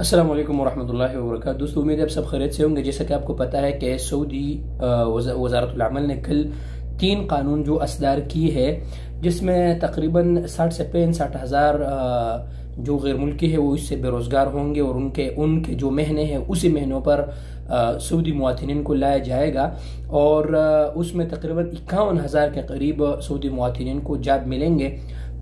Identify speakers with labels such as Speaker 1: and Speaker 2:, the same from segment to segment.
Speaker 1: अस्सलाम वालेकुम वरहमतुल्लाहि वबरकातुहू। दोस्तों, उम्मीद है आप सब खैरियत से होंगे। जैसा कि आपको पता है कि सऊदी वज़ारतुल अमल ने कल 3 कानून जो असदार की है, जिसमें तकरीबन 60 से 65 हज़ार जो गैर मुल्की है वो इससे बेरोज़गार होंगे और उनके जो महीने हैं उसी महीनों पर सऊदी मुवातिनीन को लाया जाएगा और उसमें तकरीबन 51,000 के करीब सऊदी मुवातिनीन को जॉब मिलेंगे।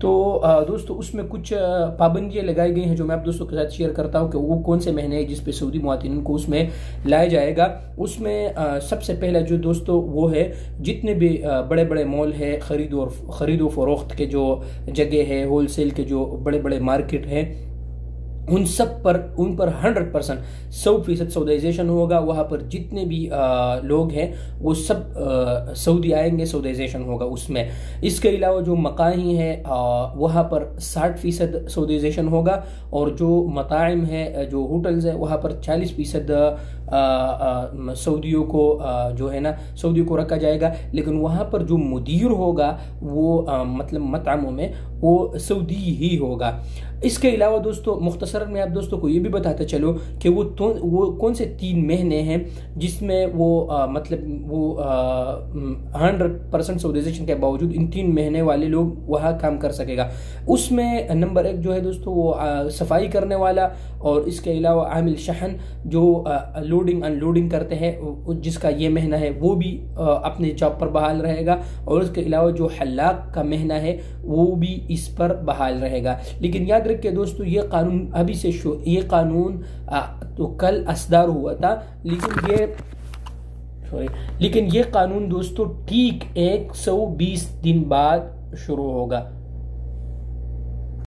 Speaker 1: तो दोस्तों, उसमें कुछ पाबंदियां लगाई गई हैं जो मैं आप दोस्तों के साथ शेयर करता हूं कि वो कौन से महीने हैं जिस पे सऊदी मुवातिनीन को उसमें लाया जाएगा। उसमें सबसे पहला जो दोस्तों वो है, जितने भी बड़े बड़े मॉल है, खरीदो फरोख्त के जो जगह है, होलसेल के जो बड़े बड़े मार्केट हैं, उन पर 100% 100% सऊदीजाइजेशन होगा। वहाँ पर जितने भी लोग हैं वो सब सऊदी आएंगे, सऊदीजाइजेशन होगा उसमें। इसके अलावा जो मकाही है वहाँ पर 60% सऊदीजाइजेशन होगा और जो मताइम है, जो होटल्स है, वहाँ पर 40% सऊदियों को जो है ना सऊदियों को रखा जाएगा। लेकिन वहाँ पर जो मुदीर होगा वो मतलब मतामों में वो सऊदी ही होगा। इसके अलावा दोस्तों, मुख्तसर में आप दोस्तों को ये भी बताते चलो कि वो कौन से 3 महीने हैं जिसमें वो 100% सऊदीजाइजेशन के बावजूद इन 3 महीने वाले लोग वहाँ काम कर सकेगा। उसमें नंबर 1 जो है दोस्तों वो सफाई करने वाला, और इसके अलावा आमिल शहन जो लोडिंग अनलोडिंग करते हैं, जिसका ये महीना है वो भी अपने जॉब पर बहाल रहेगा। और उसके अलावा जो हल्लाक का महीना है वो भी इस पर बहाल रहेगा। लेकिन याद रखिए दोस्तों, ये कानून तो कल असदार हुआ था, लेकिन ये कानून दोस्तों ठीक 120 दिन बाद शुरू होगा।